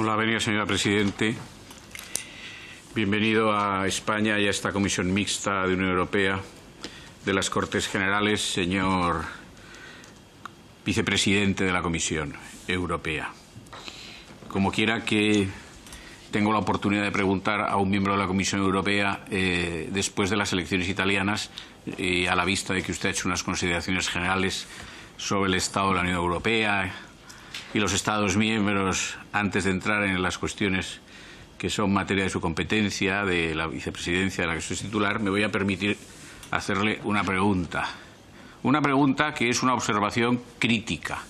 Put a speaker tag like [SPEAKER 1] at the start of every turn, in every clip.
[SPEAKER 1] Con la venia, señora Presidente. Bienvenido a España y a esta Comisión Mixta de Unión Europea de las Cortes Generales, señor Vicepresidente de la Comisión Europea. Como quiera que tengo la oportunidad de preguntar a un miembro de la Comisión Europea después de las elecciones italianas y a la vista de que usted ha hecho unas consideraciones generales sobre el Estado de la Unión Europea y los Estados miembros antes de entrar en las cuestiones que son materia de su competencia, de la vicepresidencia de la que soy titular, me voy a permitir hacerle una pregunta. Una pregunta que es una observación crítica.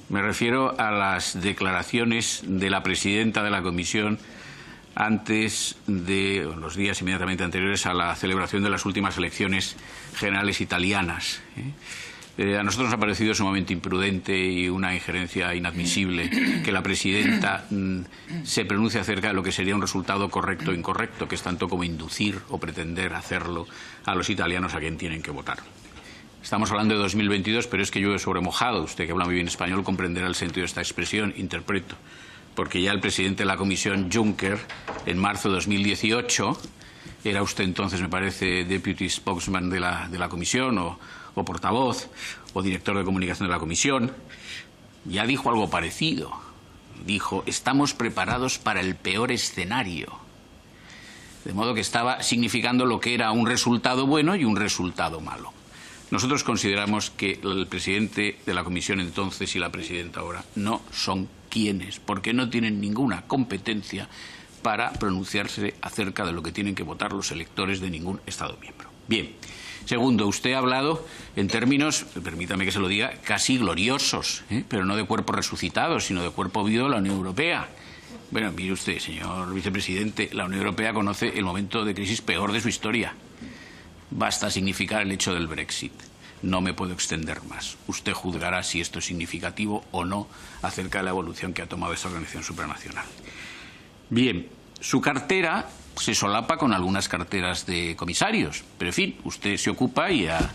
[SPEAKER 1] Me refiero a las declaraciones de la presidenta de la Comisión antes de los días inmediatamente anteriores a la celebración de las últimas elecciones generales italianas. A nosotros nos ha parecido sumamente imprudente y una injerencia inadmisible que la presidenta se pronuncie acerca de lo que sería un resultado correcto o incorrecto, que es tanto como inducir o pretender hacerlo a los italianos a quien tienen que votar. Estamos hablando de 2022, pero es que llueve sobre mojado. Usted, que habla muy bien español, comprenderá el sentido de esta expresión, interpreto. Porque ya el presidente de la Comisión, Juncker, en marzo de 2018, era usted entonces, me parece, deputy spokesman de la Comisión o portavoz o director de comunicación de la Comisión, ya dijo algo parecido. Dijo, estamos preparados para el peor escenario. De modo que estaba significando lo que era un resultado bueno y un resultado malo. Nosotros consideramos que el presidente de la Comisión entonces y la presidenta ahora no son quienes, porque no tienen ninguna competencia para pronunciarse acerca de lo que tienen que votar los electores de ningún Estado miembro. Bien. Segundo, usted ha hablado en términos, permítame que se lo diga, casi gloriosos, pero no de cuerpo resucitado, sino de cuerpo vivo de la Unión Europea. Bueno, mire usted, señor vicepresidente, la Unión Europea conoce el momento de crisis peor de su historia. Basta significar el hecho del Brexit. No me puedo extender más. Usted juzgará si esto es significativo o no acerca de la evolución que ha tomado esta organización supranacional. Bien, su cartera se solapa con algunas carteras de comisarios, pero en fin, usted se ocupa y ha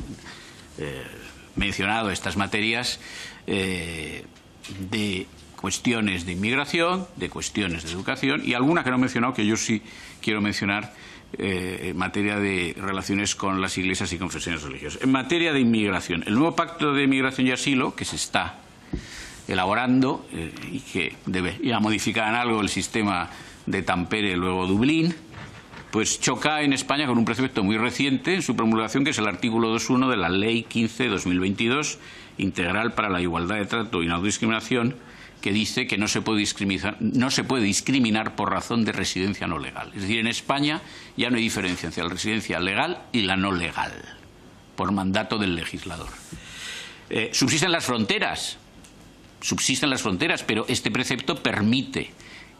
[SPEAKER 1] mencionado estas materias de cuestiones de inmigración, de cuestiones de educación y alguna que no he mencionado que yo sí quiero mencionar en materia de relaciones con las iglesias y confesiones religiosas. En materia de inmigración, el nuevo pacto de migración y asilo que se está elaborando y que debe ya modificar en algo el sistema de Tampere, luego Dublín, pues choca en España con un precepto muy reciente en su promulgación, que es el artículo 2.1 de la Ley 15/2022, integral para la igualdad de trato y no discriminación, que dice que no se puede discriminar por razón de residencia no legal. Es decir, en España ya no hay diferencia entre la residencia legal y la no legal, por mandato del legislador. Subsisten las fronteras, pero este precepto permite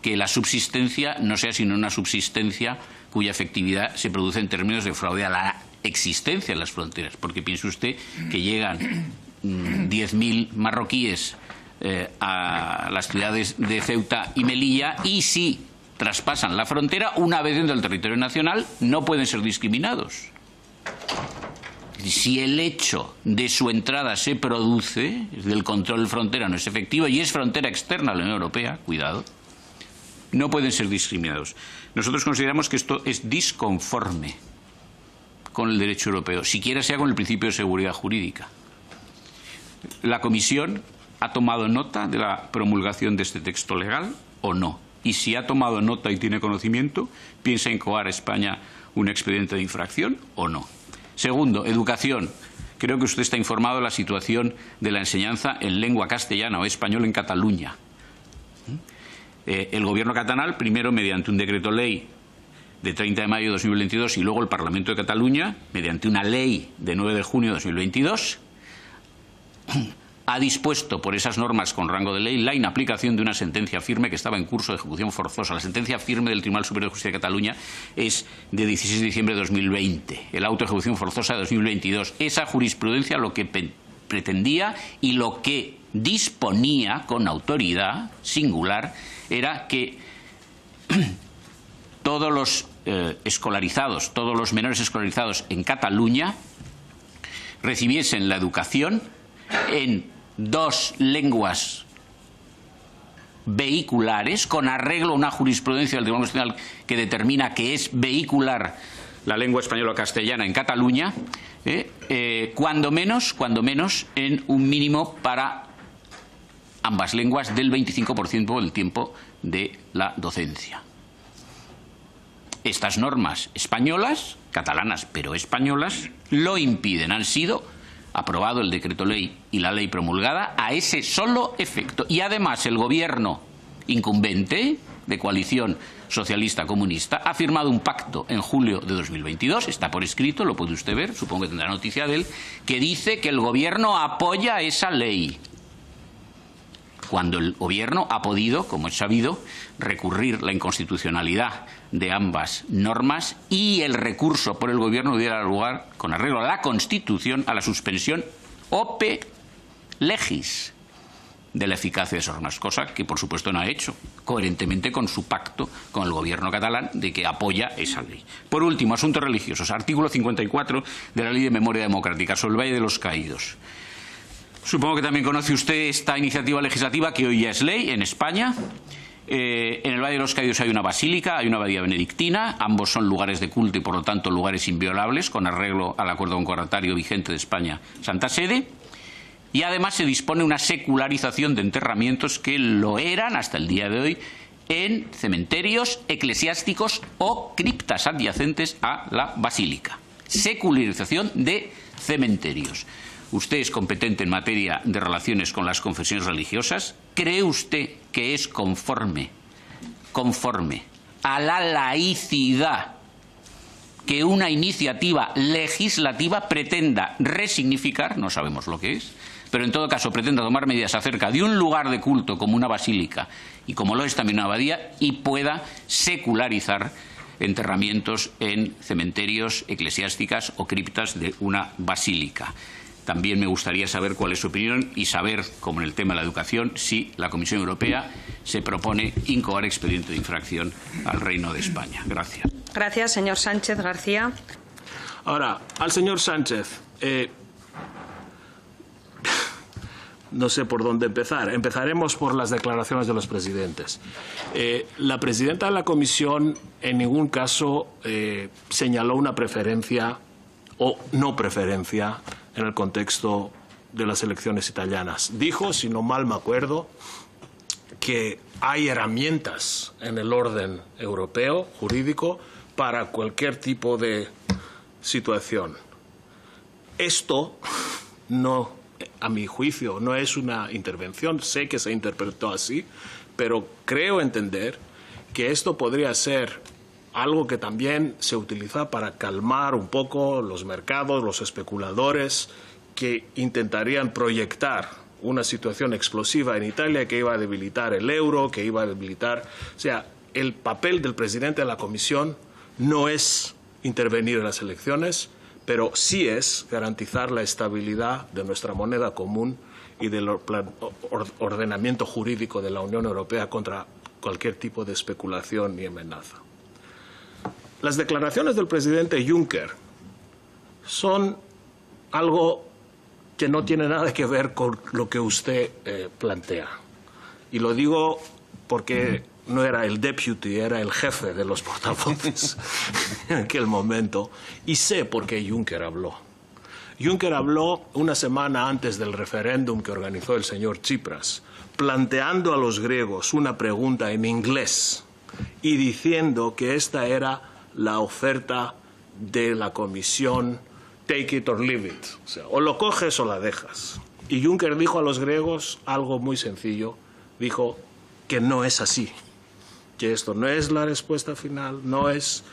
[SPEAKER 1] que la subsistencia no sea sino una subsistencia cuya efectividad se produce en términos de fraude a la existencia en las fronteras. Porque piense usted que llegan 10.000 marroquíes a las ciudades de Ceuta y Melilla y si traspasan la frontera, una vez dentro del territorio nacional, no pueden ser discriminados. Si el hecho de su entrada se produce, el control de frontera no es efectivo y es frontera externa a la Unión Europea, cuidado, no pueden ser discriminados. Nosotros consideramos que esto es disconforme con el derecho europeo, siquiera sea con el principio de seguridad jurídica. ¿La Comisión ha tomado nota de la promulgación de este texto legal o no? Y si ha tomado nota y tiene conocimiento, ¿piensa incoar a España un expediente de infracción o no? Segundo, educación. Creo que usted está informado de la situación de la enseñanza en lengua castellana o español en Cataluña. El gobierno catalán, primero mediante un decreto ley de 30 de mayo de 2022 y luego el Parlamento de Cataluña, mediante una ley de 9 de junio de 2022, ha dispuesto por esas normas con rango de ley la inaplicación de una sentencia firme que estaba en curso de ejecución forzosa. La sentencia firme del Tribunal Superior de Justicia de Cataluña es de 16 de diciembre de 2020, el auto de ejecución forzosa de 2022. Esa jurisprudencia lo que pretendía y lo que disponía con autoridad singular era que todos los escolarizados, todos los menores escolarizados en Cataluña recibiesen la educación en 2 lenguas vehiculares, con arreglo a una jurisprudencia del Tribunal Constitucional que determina que es vehicular la lengua española o castellana en Cataluña, cuando menos en un mínimo para ambas lenguas del 25% del tiempo de la docencia. Estas normas españolas, catalanas pero españolas, lo impiden. Han sido aprobado el decreto ley y la ley promulgada a ese solo efecto. Y además el gobierno incumbente de coalición socialista-comunista ha firmado un pacto en julio de 2022, está por escrito, lo puede usted ver, supongo que tendrá noticia de él, que dice que el gobierno apoya esa ley. Cuando el gobierno ha podido, como es sabido, recurrir la inconstitucionalidad de ambas normas y el recurso por el gobierno diera lugar, con arreglo a la Constitución, a la suspensión ope legis de la eficacia de esas normas, cosa que por supuesto no ha hecho, coherentemente con su pacto con el gobierno catalán de que apoya esa ley. Por último, asuntos religiosos. Artículo 54 de la Ley de Memoria Democrática sobre el Valle de los Caídos. Supongo que también conoce usted esta iniciativa legislativa que hoy ya es ley en España. En el Valle de los Caídos hay una basílica, hay una abadía benedictina, ambos son lugares de culto y por lo tanto lugares inviolables con arreglo al acuerdo concordatario vigente de España, Santa Sede, y además se dispone una secularización de enterramientos que lo eran hasta el día de hoy en cementerios eclesiásticos o criptas adyacentes a la basílica. Secularización de cementerios. Usted es competente en materia de relaciones con las confesiones religiosas. ¿Cree usted que es conforme a la laicidad que una iniciativa legislativa pretenda resignificar, no sabemos lo que es, pero en todo caso pretenda tomar medidas acerca de un lugar de culto como una basílica y como lo es también una abadía y pueda secularizar enterramientos en cementerios eclesiásticas o criptas de una basílica? También me gustaría saber cuál es su opinión y saber, como en el tema de la educación, si la Comisión Europea se propone incoar expediente de infracción al Reino de España. Gracias.
[SPEAKER 2] Gracias, señor Sánchez García.
[SPEAKER 3] Ahora, al señor Sánchez, no sé por dónde empezar. Empezaremos por las declaraciones de los presidentes. La presidenta de la Comisión en ningún caso señaló una preferencia o no preferencia en el contexto de las elecciones italianas. Dijo, si no mal me acuerdo, que hay herramientas en el orden europeo, jurídico, para cualquier tipo de situación. Esto no, a mi juicio, no es una intervención, sé que se interpretó así, pero creo entender que esto podría ser algo que también se utiliza para calmar un poco los mercados, los especuladores que intentarían proyectar una situación explosiva en Italia que iba a debilitar el euro, que iba a debilitar... O sea, el papel del presidente de la Comisión no es intervenir en las elecciones, pero sí es garantizar la estabilidad de nuestra moneda común y del ordenamiento jurídico de la Unión Europea contra cualquier tipo de especulación y amenaza. Las declaraciones del presidente Juncker son algo que no tiene nada que ver con lo que usted plantea. Y lo digo porque no era el deputy, era el jefe de los portavoces en aquel momento. Y sé por qué Juncker habló. Juncker habló una semana antes del referéndum que organizó el señor Tsipras, planteando a los griegos una pregunta en inglés y diciendo que esta era la oferta de la Comisión, take it or leave it, o sea, o lo coges o la dejas. Y Juncker dijo a los griegos algo muy sencillo, dijo que no es así, que esto no es la respuesta final, no es...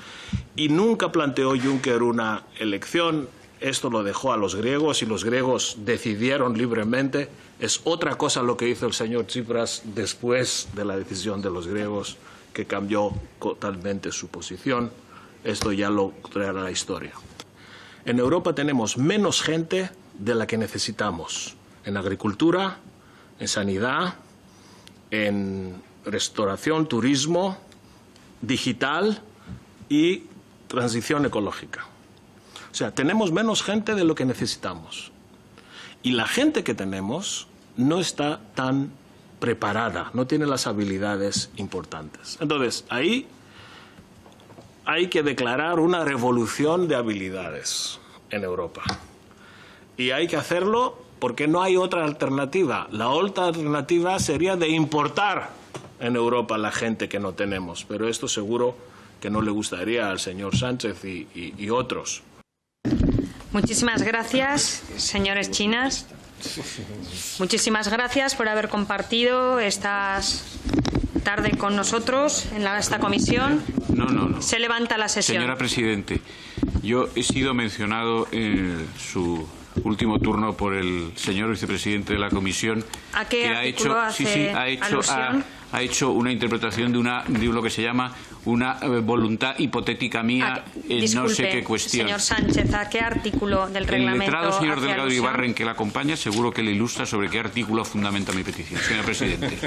[SPEAKER 3] Y nunca planteó Juncker una elección, esto lo dejó a los griegos y los griegos decidieron libremente. Es otra cosa lo que hizo el señor Tsipras después de la decisión de los griegos, que cambió totalmente su posición. Esto ya lo traerá la historia. En Europa tenemos menos gente de la que necesitamos. En agricultura, en sanidad, en restauración, turismo, digital y transición ecológica. O sea, tenemos menos gente de lo que necesitamos. Y la gente que tenemos no está tan preparada, no tiene las habilidades importantes. Entonces, ahí hay que declarar una revolución de habilidades en Europa. Y hay que hacerlo porque no hay otra alternativa. La otra alternativa sería de importar en Europa la gente que no tenemos. Pero esto seguro que no le gustaría al señor Sánchez y otros.
[SPEAKER 2] Muchísimas gracias, señores Chinas. Muchísimas gracias por haber compartido esta tarde con nosotros en esta comisión.
[SPEAKER 1] No.
[SPEAKER 2] Se levanta la sesión.
[SPEAKER 1] Señora Presidente, yo he sido mencionado en su último turno por el señor vicepresidente de la Comisión.
[SPEAKER 2] ¿A qué artículo hace alusión?
[SPEAKER 1] Ha hecho una interpretación de lo que se llama una voluntad hipotética mía en no sé qué cuestión.
[SPEAKER 2] Señor Sánchez, ¿a qué artículo del reglamento?
[SPEAKER 1] El letrado señor
[SPEAKER 2] hace
[SPEAKER 1] Delgado
[SPEAKER 2] alusión?
[SPEAKER 1] Ibarren, que la acompaña, seguro que le ilustra sobre qué artículo fundamenta mi petición. Señor Presidente.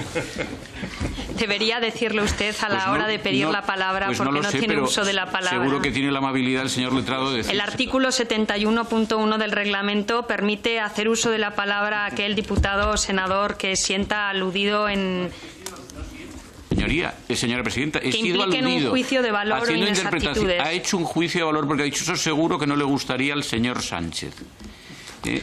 [SPEAKER 2] Debería decirle usted a la hora de pedir la palabra,
[SPEAKER 1] pues
[SPEAKER 2] porque
[SPEAKER 1] no
[SPEAKER 2] no
[SPEAKER 1] sé,
[SPEAKER 2] tiene
[SPEAKER 1] pero
[SPEAKER 2] uso de la palabra.
[SPEAKER 1] Seguro que tiene la amabilidad el señor letrado de decir.
[SPEAKER 2] El artículo 71.1 del reglamento permite hacer uso de la palabra a aquel diputado o senador que sienta aludido en...
[SPEAKER 1] Señora Presidenta, he
[SPEAKER 2] que
[SPEAKER 1] sido
[SPEAKER 2] impliquen
[SPEAKER 1] aludido.
[SPEAKER 2] un juicio de valor o
[SPEAKER 1] haciendo
[SPEAKER 2] inexactitudes.
[SPEAKER 1] Ha hecho un juicio de valor porque ha dicho eso seguro que no le gustaría al señor Sánchez.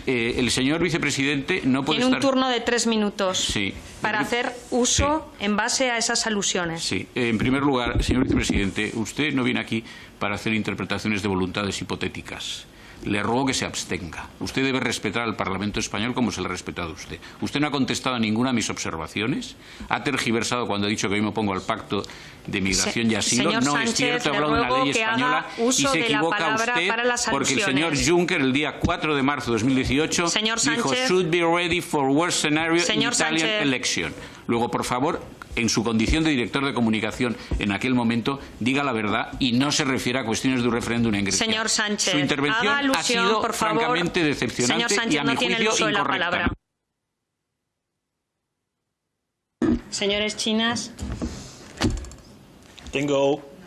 [SPEAKER 1] El señor vicepresidente no puede
[SPEAKER 2] Tiene un turno de 3 minutos para hacer uso en base a esas alusiones.
[SPEAKER 1] Sí. En primer lugar, señor vicepresidente, usted no viene aquí para hacer interpretaciones de voluntades hipotéticas. Le ruego que se abstenga. Usted debe respetar al Parlamento español como se le ha respetado a usted. Usted no ha contestado a ninguna de mis observaciones. Ha tergiversado cuando ha dicho que hoy me opongo al pacto de migración y asilo.
[SPEAKER 2] Señor
[SPEAKER 1] No
[SPEAKER 2] Sánchez,
[SPEAKER 1] es cierto, ha hablado de una ley española y se equivoca usted porque el señor Juncker el día 4 de marzo de 2018 dijo should be ready for worst scenario in Italian election. Luego, por favor, en su condición de director de comunicación en aquel momento, diga la verdad y no se refiera a cuestiones de un referéndum en Grecia.
[SPEAKER 2] Señor Sánchez,
[SPEAKER 1] su intervención
[SPEAKER 2] haga alusión,
[SPEAKER 1] ha sido
[SPEAKER 2] por favor,
[SPEAKER 1] francamente decepcionante
[SPEAKER 2] señor Sánchez,
[SPEAKER 1] y a mi
[SPEAKER 2] no tiene el
[SPEAKER 1] juicio
[SPEAKER 2] uso de la
[SPEAKER 1] incorrecta.
[SPEAKER 2] palabra. Señores Chinas.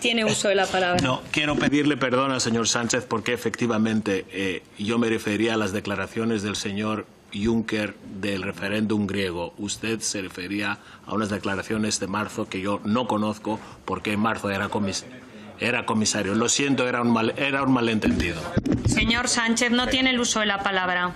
[SPEAKER 2] Tiene uso de la palabra.
[SPEAKER 3] No, quiero pedirle perdón al señor Sánchez porque efectivamente yo me refería a las declaraciones del señor Juncker del referéndum griego. Usted se refería a unas declaraciones de marzo que yo no conozco porque en marzo era comisario. Lo siento, era un malentendido.
[SPEAKER 2] Señor Sánchez, no tiene el uso de la palabra.